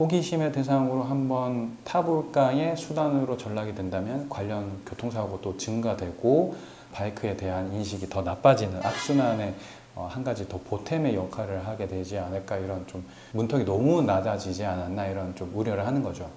호기심의 대상으로 한번 타볼까의 수단으로 전락이 된다면 관련 교통사고도 증가되고 바이크에 대한 인식이 더 나빠지는 악순환의 한 가지 더 보탬의 역할을 하게 되지 않을까, 이런 좀 문턱이 너무 낮아지지 않았나, 이런 좀 우려를 하는 거죠.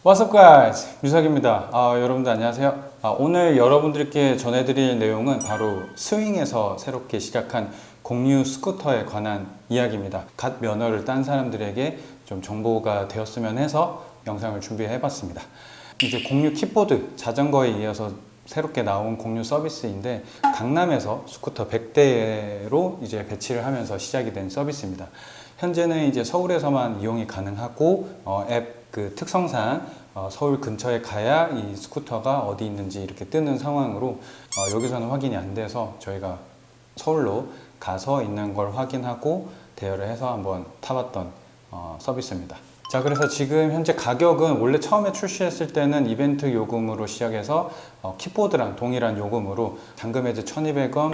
What's up guys? 유석입니다. 여러분들 안녕하세요. 오늘 여러분들께 전해드릴 내용은 바로 스윙에서 새롭게 시작한 공유 스쿠터에 관한 이야기입니다. 갓 면허를 딴 사람들에게 좀 정보가 되었으면 해서 영상을 준비해 봤습니다. 이제 공유 킥보드, 자전거에 이어서 새롭게 나온 공유 서비스인데, 강남에서 스쿠터 100대로 이제 배치를 하면서 시작이 된 서비스입니다. 현재는 이제 서울에서만 이용이 가능하고 앱 그 특성상 서울 근처에 가야 이 스쿠터가 어디 있는지 이렇게 뜨는 상황으로 여기서는 확인이 안 돼서 저희가 서울로 가서 있는 걸 확인하고 대여를 해서 한번 타봤던 서비스입니다. 자, 그래서 지금 현재 가격은 원래 처음에 출시했을 때는 이벤트 요금으로 시작해서 킥보드랑 동일한 요금으로 잔금해제 1,200원,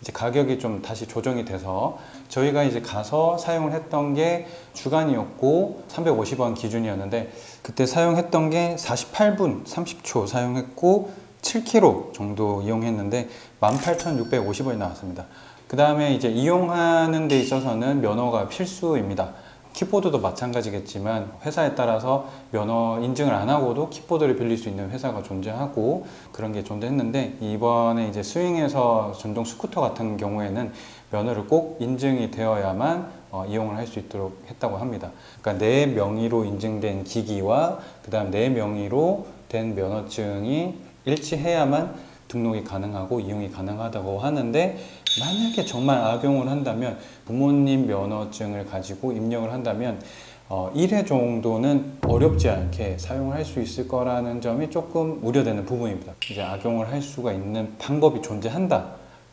이제 가격이 좀 다시 조정이 돼서 저희가 이제 가서 사용을 했던 게 주간이었고 350원 기준이었는데, 그때 사용했던 게 48분 30초 사용했고 7km 정도 이용했는데 18,650원이 나왔습니다. 그 다음에 이제 이용하는 데 있어서는 면허가 필수입니다. 킥보드도 마찬가지겠지만 회사에 따라서 면허 인증을 안 하고도 킥보드를 빌릴 수 있는 회사가 존재하고 그런 게 존재했는데, 이번에 이제 스윙에서 전동 스쿠터 같은 경우에는 면허를 꼭 인증이 되어야만 이용을 할 수 있도록 했다고 합니다. 그러니까 내 명의로 인증된 기기와 그 다음 내 명의로 된 면허증이 일치해야만 등록이 가능하고 이용이 가능하다고 하는데, 만약에 정말 악용을 한다면, 부모님 면허증을 가지고 입력을 한다면 1회 정도는 어렵지 않게 사용을 할 수 있을 거라는 점이 조금 우려되는 부분입니다. 이제 악용을 할 수가 있는 방법이 존재한다.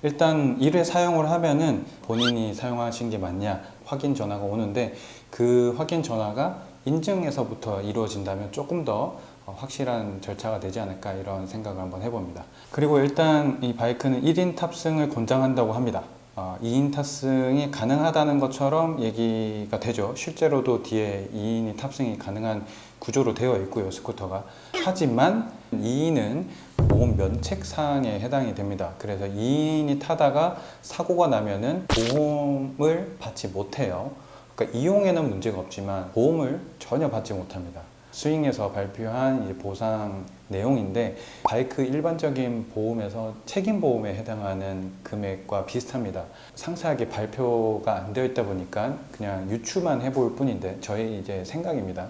일단 1회 사용을 하면은 본인이 사용하신 게 맞냐 확인 전화가 오는데, 그 확인 전화가 인증에서부터 이루어진다면 조금 더 확실한 절차가 되지 않을까, 이런 생각을 한번 해봅니다. 그리고 일단 이 바이크는 1인 탑승을 권장한다고 합니다. 2인 탑승이 가능하다는 것처럼 얘기가 되죠. 실제로도 뒤에 2인이 탑승이 가능한 구조로 되어 있고요, 스쿠터가. 하지만 2인은 보험 면책 사항에 해당이 됩니다. 그래서 2인이 타다가 사고가 나면은 보험을 받지 못해요. 그러니까 이용에는 문제가 없지만 보험을 전혀 받지 못합니다. 스윙에서 발표한 이제 보상 내용인데, 바이크 일반적인 보험에서 책임보험에 해당하는 금액과 비슷합니다. 상세하게 발표가 안 되어 있다 보니까 그냥 유추만 해볼 뿐인데, 저희 이제 생각입니다.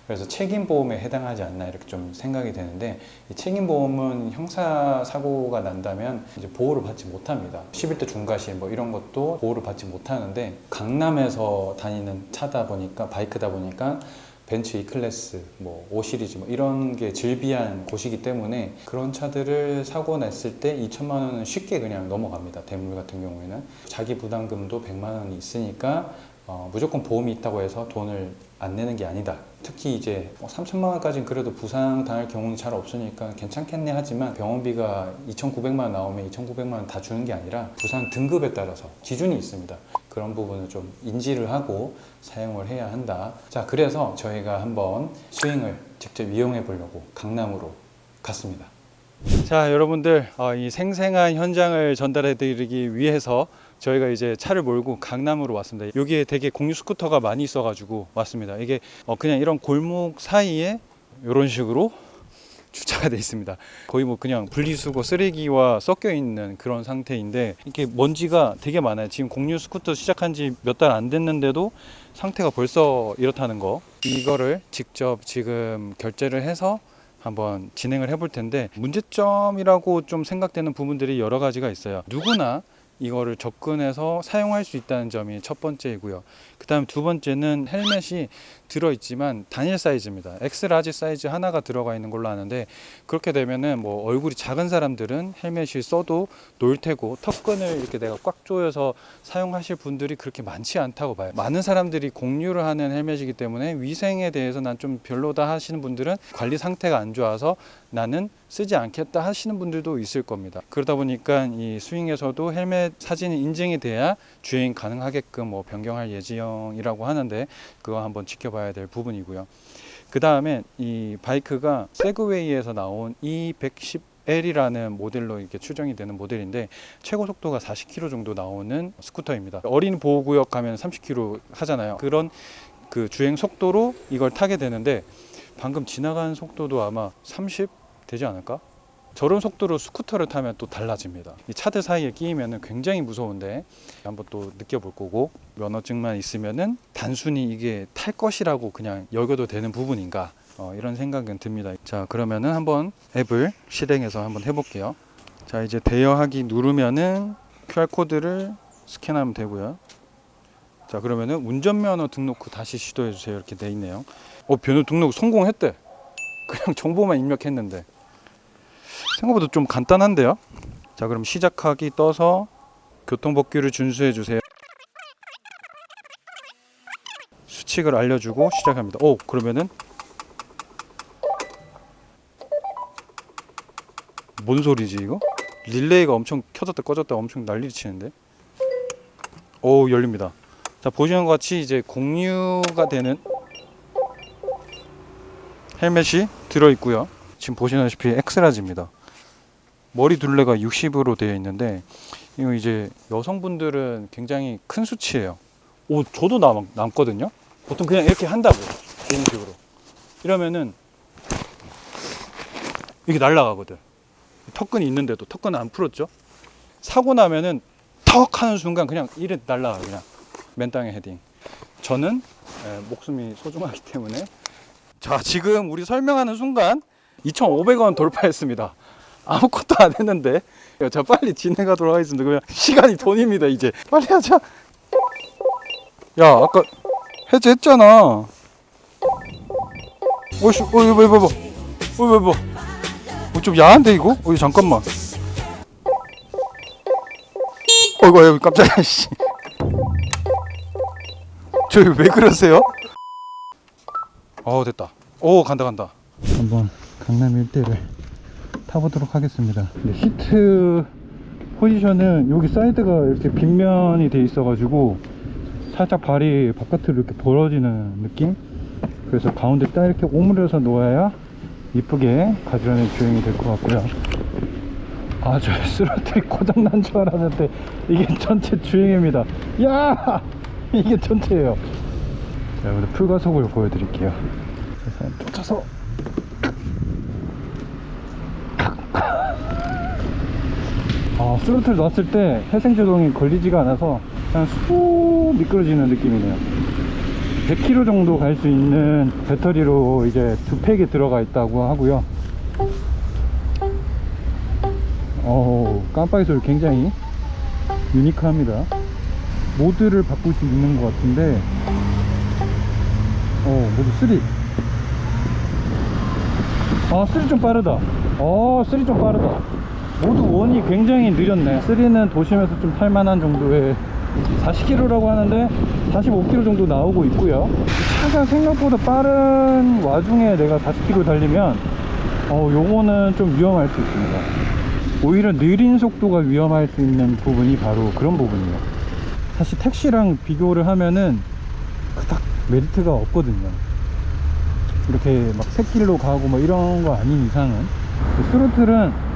그래서 책임보험에 해당하지 않나, 이렇게 좀 생각이 되는데, 이 책임보험은 형사사고가 난다면 이제 보호를 받지 못합니다. 11대 중과실 뭐 이런 것도 보호를 받지 못하는데, 강남에서 다니는 차다 보니까, 바이크다 보니까 벤츠 E클래스, 뭐 5시리즈 뭐 이런 게 질비한 곳이기 때문에 그런 차들을 사고 냈을 때 2천만 원은 쉽게 그냥 넘어갑니다. 대물 같은 경우에는 자기 부담금도 100만 원이 있으니까 무조건 보험이 있다고 해서 돈을 안 내는 게 아니다. 특히 이제 3천만 원까지는 그래도 부상 당할 경우는 잘 없으니까 괜찮겠네 하지만, 병원비가 2,900만 원 나오면 2,900만 원 다 주는 게 아니라 부상 등급에 따라서 기준이 있습니다. 그런 부분을 좀 인지를 하고 사용을 해야 한다. 자, 그래서 저희가 한번 스윙을 직접 이용해 보려고 강남으로 갔습니다. 자, 여러분들, 이 생생한 현장을 전달해 드리기 위해서 저희가 이제 차를 몰고 강남으로 왔습니다. 여기에 되게 공유 스쿠터가 많이 있어 가지고 왔습니다. 이게 그냥 이런 골목 사이에 이런 식으로 주차가 되어 있습니다. 거의 뭐 그냥 분리수거 쓰레기와 섞여 있는 그런 상태인데, 이렇게 먼지가 되게 많아요. 지금 공유 스쿠터 시작한 지 몇 달 안 됐는데도 상태가 벌써 이렇다는 거, 이거를 직접 지금 결제를 해서 한번 진행을 해볼 텐데, 문제점이라고 좀 생각되는 부분들이 여러 가지가 있어요. 누구나 이거를 접근해서 사용할 수 있다는 점이 첫 번째이고요. 그 다음 두 번째는 헬멧이 들어있지만 단일 사이즈입니다. 엑스라지 사이즈 하나가 들어가 있는 걸로 아는데, 그렇게 되면은 뭐 얼굴이 작은 사람들은 헬멧을 써도 놓을 테고, 턱끈을 이렇게 내가 꽉 조여서 사용하실 분들이 그렇게 많지 않다고 봐요. 많은 사람들이 공유를 하는 헬멧이기 때문에 위생에 대해서 난 좀 별로다 하시는 분들은, 관리 상태가 안 좋아서 나는 쓰지 않겠다 하시는 분들도 있을 겁니다. 그러다 보니까 이 스윙에서도 헬멧 사진이 인증이 돼야 주행 가능하게끔 뭐 변경할 예정이라고 하는데, 그거 한번 지켜봐야 될 부분이고요. 그 다음에 이 바이크가 세그웨이에서 나온 E110L이라는 모델로 이렇게 추정이 되는 모델인데, 최고 속도가 40km 정도 나오는 스쿠터입니다. 어린 보호구역 가면 30km 하잖아요. 그런 그 주행 속도로 이걸 타게 되는데, 방금 지나간 속도도 아마 30 되지 않을까? 저런 속도로 스쿠터를 타면 또 달라집니다. 이 차들 사이에 끼이면 굉장히 무서운데 한번 또 느껴볼 거고, 면허증만 있으면은 단순히 이게 탈 것이라고 그냥 여겨도 되는 부분인가, 이런 생각은 듭니다. 자, 그러면은 한번 앱을 실행해서 한번 해볼게요. 자, 이제 대여하기 누르면은 QR코드를 스캔하면 되고요. 자, 그러면은 운전면허 등록 후 다시 시도해 주세요 이렇게 돼 있네요. 면허 등록 성공했대. 그냥 정보만 입력했는데 생각보다 좀 간단한데요. 자, 그럼 시작하기 떠서 교통법규를 준수해 주세요. 수칙을 알려주고 시작합니다. 그러면은 뭔 소리지 이거? 릴레이가 엄청 켜졌다 꺼졌다 엄청 난리를 치는데. 열립니다. 자, 보시는 것 같이 이제 공유가 되는 헬멧이 들어있고요. 지금 보시다시피 엑스라지입니다. 머리 둘레가 60으로 되어 있는데, 이거 이제 여성분들은 굉장히 큰 수치예요. 저도 남거든요. 보통 그냥 이렇게 한다고, 이런 식으로. 이러면은 이게 날아가거든. 턱끈이 있는데도 턱끈은 안 풀었죠. 사고 나면은 턱 하는 순간 그냥 이래 날아가, 그냥 맨땅에 헤딩. 저는 목숨이 소중하기 때문에. 자, 지금 우리 설명하는 순간 2,500원 돌파했습니다. 아무것도 안 했는데. 자, 빨리 진행하도록 하겠습니다. 그냥 시간이 돈입니다. 이제 빨리 하자. 야, 아까 해제했잖아. 이거 좀 야한데 이거? 잠깐만. 여기 깜짝이야. 씨. 저기 왜 그러세요? 됐다. 간다. 한번 강남 일대를 타보도록 하겠습니다. 시트 포지션은 여기 사이드가 이렇게 빗면이 돼 있어가지고 살짝 발이 바깥으로 이렇게 벌어지는 느낌? 그래서 가운데 딱 이렇게 오므려서 놓아야 이쁘게 가지런히 주행이 될 것 같고요. 저 스로틀이 고장난 줄 알았는데 이게 전체 주행입니다. 야! 이게 전체예요. 자, 여러분들 풀가속을 보여드릴게요. 쫓아서 스로틀 놨을 때 회생제동이 걸리지가 않아서 그냥 쑥 미끄러지는 느낌이네요. 100km 정도 갈 수 있는 배터리로 이제 2팩이 들어가 있다고 하고요. 깜빡이 소리 굉장히 유니크합니다. 모드를 바꿀 수 있는 것 같은데, 모드 3. 3 좀 빠르다. 3 좀 빠르다. 모드 1이 굉장히 느렸네. 3는 도심에서 좀 탈만한 정도의 40km라고 하는데 45km 정도 나오고 있고요. 차가 생각보다 빠른 와중에 내가 40km 달리면 요거는 좀 위험할 수 있습니다. 오히려 느린 속도가 위험할 수 있는 부분이 바로 그런 부분이에요. 사실 택시랑 비교를 하면은 그닥 메리트가 없거든요. 이렇게 막 새길로 가고 뭐 이런 거 아닌 이상은. 스로틀은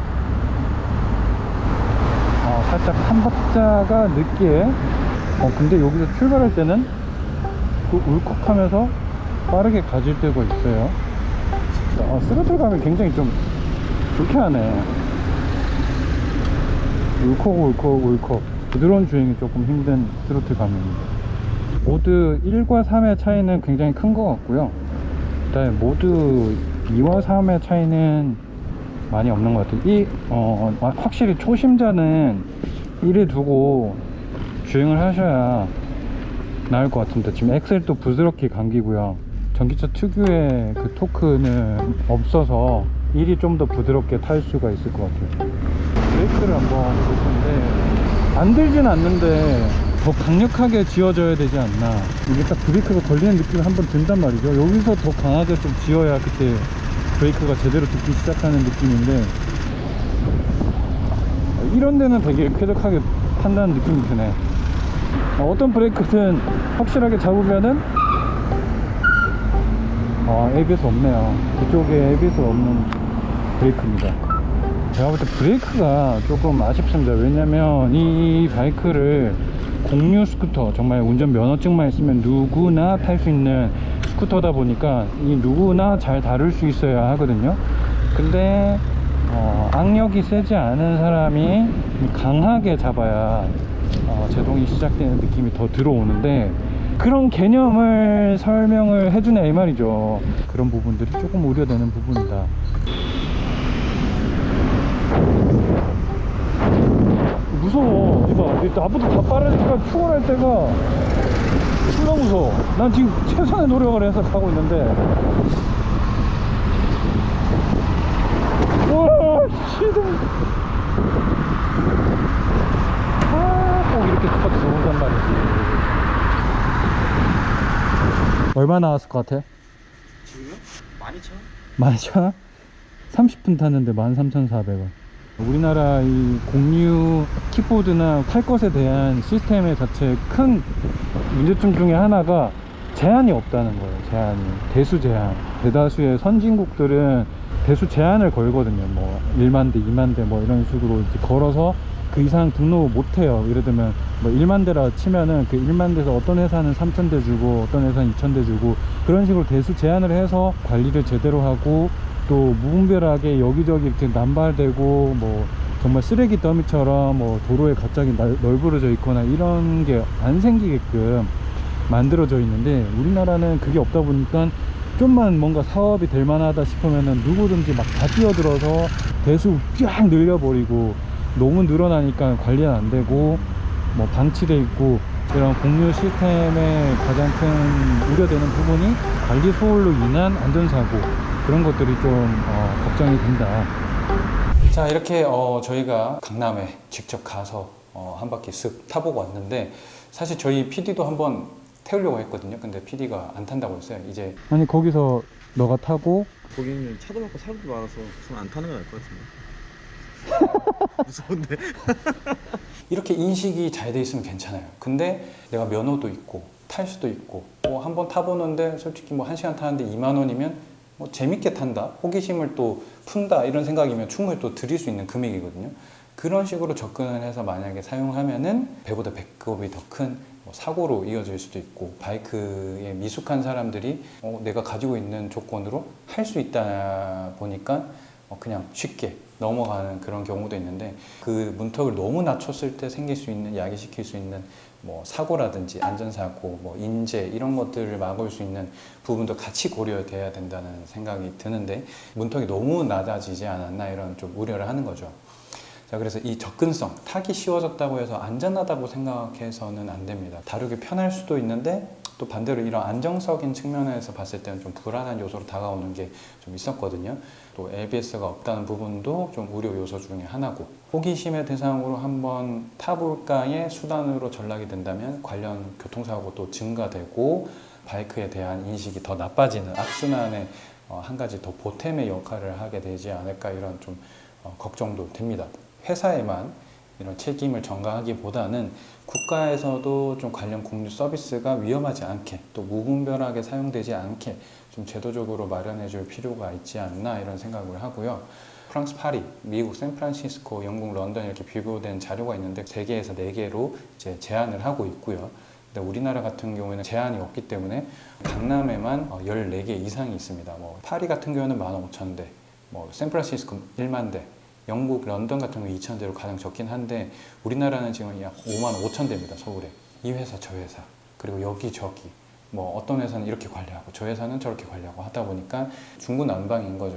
살짝 한 박자가 늦게, 근데 여기서 출발할 때는 그 울컥하면서 빠르게 가질 때가 있어요. 스로틀 가면 굉장히 좀 불쾌하네. 울컥 부드러운 주행이 조금 힘든 스로틀 감입니다. 모드 1과 3의 차이는 굉장히 큰 것 같고요. 그 다음에 모드 2와 3의 차이는 많이 없는 것 같아요. 확실히 초심자는 이래 두고 주행을 하셔야 나을 것 같은데, 지금 엑셀도 부드럽게 감기고요. 전기차 특유의 그 토크는 없어서 일이 좀 더 부드럽게 탈 수가 있을 것 같아요. 브레이크를 한번 볼 건데, 안 들진 않는데 더 강력하게 쥐어져야 되지 않나. 이게 딱 브레이크가 걸리는 느낌이 한번 든단 말이죠. 여기서 더 강하게 좀 쥐어야 그때 브레이크가 제대로 듣기 시작하는 느낌인데, 이런 데는 되게 쾌적하게 탄다는 느낌이 드네. 어떤 브레이크든 확실하게 잡으면은 ABS 없네요. 그쪽에 ABS 없는 브레이크입니다. 제가 볼 때 브레이크가 조금 아쉽습니다. 왜냐면 이 바이크를 공유 스쿠터, 정말 운전 면허증만 있으면 누구나 탈 수 있는 스쿠터다 보니까 이 누구나 잘 다룰 수 있어야 하거든요. 근데 악력이 세지 않은 사람이 강하게 잡아야 제동이 시작되는 느낌이 더 들어오는데, 그런 개념을 설명을 해주네 이 말이죠. 그런 부분들이 조금 우려되는 부분이다. 무서워. 이봐, 나보다 다 빠르니까 출발할 때가 졸라 무서워. 난 지금 최선의 노력을 해서 가고 있는데, 와 시동 꼭 이렇게 스파트 들어온단 말이지. 얼마 나왔을 것 같아? 지금요? 12,000원? 12,000원? 30분 탔는데 13,400원. 우리나라 이 공유 킥보드나 탈 것에 대한 시스템의 자체 큰 문제점 중에 하나가 제한이 없다는 거예요. 제한이. 대수 제한. 대다수의 선진국들은 대수 제한을 걸거든요. 뭐 1만 대, 2만 대 뭐 이런 식으로 이렇게 걸어서 그 이상 등록 못 해요. 예를 들면 뭐 1만 대라 치면은 그 1만 대에서 어떤 회사는 3,000대 주고 어떤 회사는 2,000대 주고, 그런 식으로 대수 제한을 해서 관리를 제대로 하고, 또 무분별하게 여기저기 이렇게 남발되고 뭐 정말 쓰레기 더미처럼 뭐 도로에 갑자기 널브러져 있거나 이런 게 안 생기게끔 만들어져 있는데, 우리나라는 그게 없다 보니까 좀만 뭔가 사업이 될 만하다 싶으면은 누구든지 막 다 뛰어들어서 대수 쫙 늘려버리고, 너무 늘어나니까 관리가 안 되고 뭐 방치돼 있고, 이런 공유 시스템의 가장 큰 우려되는 부분이 관리 소홀로 인한 안전사고, 그런 것들이 좀 걱정이 된다. 자, 이렇게 저희가 강남에 직접 가서 한 바퀴 쓱 타보고 왔는데, 사실 저희 PD도 한번 태우려고 했거든요. 근데 PD가 안 탄다고 했어요. 이제 아니, 거기서 너가 타고 거기는 차도 많고 사람도 많아서 전 안 타는 게 나을 것 같은데. 무서운데? 이렇게 인식이 잘 돼 있으면 괜찮아요. 근데 내가 면허도 있고 탈 수도 있고, 뭐 한번 타보는데 솔직히 뭐 1시간 타는데 2만 원이면 뭐 재밌게 탄다, 호기심을 또 푼다, 이런 생각이면 충분히 또 드릴 수 있는 금액이거든요. 그런 식으로 접근을 해서 만약에 사용하면은 배보다 배꼽이 더 큰 사고로 이어질 수도 있고, 바이크에 미숙한 사람들이 내가 가지고 있는 조건으로 할 수 있다 보니까 그냥 쉽게 넘어가는 그런 경우도 있는데, 그 문턱을 너무 낮췄을 때 생길 수 있는, 야기시킬 수 있는 뭐 사고라든지 안전사고, 뭐 인재, 이런 것들을 막을 수 있는 부분도 같이 고려돼야 된다는 생각이 드는데, 문턱이 너무 낮아지지 않았나, 이런 좀 우려를 하는 거죠. 자, 그래서 이 접근성, 타기 쉬워졌다고 해서 안전하다고 생각해서는 안 됩니다. 다루기 편할 수도 있는데, 또 반대로 이런 안정적인 측면에서 봤을 때는 좀 불안한 요소로 다가오는 게 좀 있었거든요. 또 ABS가 없다는 부분도 좀 우려 요소 중에 하나고, 호기심의 대상으로 한번 타볼까의 수단으로 전락이 된다면 관련 교통사고도 증가되고, 바이크에 대한 인식이 더 나빠지는 악순환의 한 가지 더 보탬의 역할을 하게 되지 않을까, 이런 좀 걱정도 됩니다. 회사에만 이런 책임을 전가하기보다는 국가에서도 좀 관련 공유 서비스가 위험하지 않게, 또 무분별하게 사용되지 않게 좀 제도적으로 마련해 줄 필요가 있지 않나, 이런 생각을 하고요. 프랑스 파리, 미국 샌프란시스코, 영국 런던, 이렇게 비교된 자료가 있는데 3개에서 4개로 이제 제한을 하고 있고요. 근데 우리나라 같은 경우에는 제한이 없기 때문에 강남에만 14개 이상이 있습니다. 뭐 파리 같은 경우는 15,000대, 뭐 샌프란시스코 1만 대, 영국 런던 같은 경우 2,000대로 가장 적긴 한데, 우리나라는 지금 약 55,000대입니다. 서울에. 이 회사 저 회사, 그리고 여기저기 뭐 어떤 회사는 이렇게 관리하고 저 회사는 저렇게 관리하고 하다 보니까 중구난방인 거죠.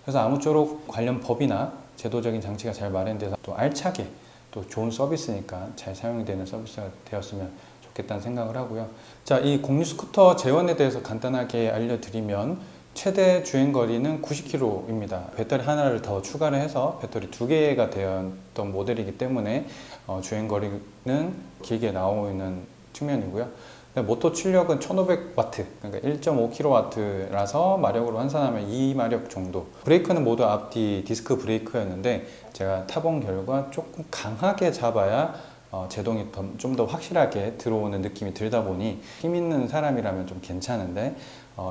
그래서 아무쪼록 관련 법이나 제도적인 장치가 잘 마련돼서 또 알차게 또 좋은 서비스니까 잘 사용이 되는 서비스가 되었으면 좋겠다는 생각을 하고요. 자, 이 공유 스쿠터 재원에 대해서 간단하게 알려드리면 최대 주행 거리는 90km입니다. 배터리 하나를 더 추가를 해서 배터리 2개가 되었던 모델이기 때문에 주행 거리는 길게 나오는 측면이고요. 모터 출력은 1500W, 그러니까 1.5kW라서 마력으로 환산하면 2마력 정도. 브레이크는 모두 앞뒤 디스크 브레이크였는데 제가 타본 결과 조금 강하게 잡아야 제동이 좀 더 확실하게 들어오는 느낌이 들다 보니 힘 있는 사람이라면 좀 괜찮은데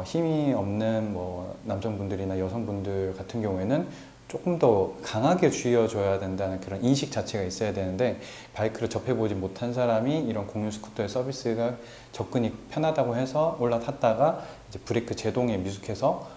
힘이 없는 뭐 남성분들이나 여성분들 같은 경우에는 조금 더 강하게 쥐어줘야 된다는 그런 인식 자체가 있어야 되는데 바이크를 접해보지 못한 사람이 이런 공유 스쿠터의 서비스가 접근이 편하다고 해서 올라탔다가 이제 브레이크 제동에 미숙해서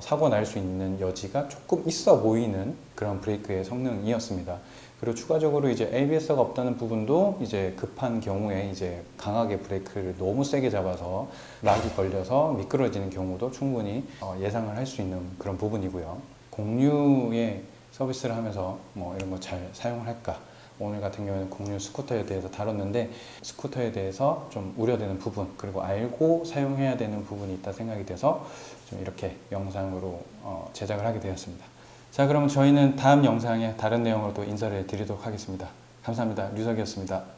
사고 날 수 있는 여지가 조금 있어 보이는 그런 브레이크의 성능이었습니다. 그리고 추가적으로 이제 ABS가 없다는 부분도 이제 급한 경우에 이제 강하게 브레이크를 너무 세게 잡아서 락이 걸려서 미끄러지는 경우도 충분히 예상을 할 수 있는 그런 부분이고요. 공유의 서비스를 하면서 뭐 이런 거 잘 사용을 할까? 오늘 같은 경우에는 공유 스쿠터에 대해서 다뤘는데 스쿠터에 대해서 좀 우려되는 부분 그리고 알고 사용해야 되는 부분이 있다 생각이 돼서 좀 이렇게 영상으로 제작을 하게 되었습니다. 자, 그러면 저희는 다음 영상에 다른 내용으로 또 인사를 드리도록 하겠습니다. 감사합니다. 류석이었습니다.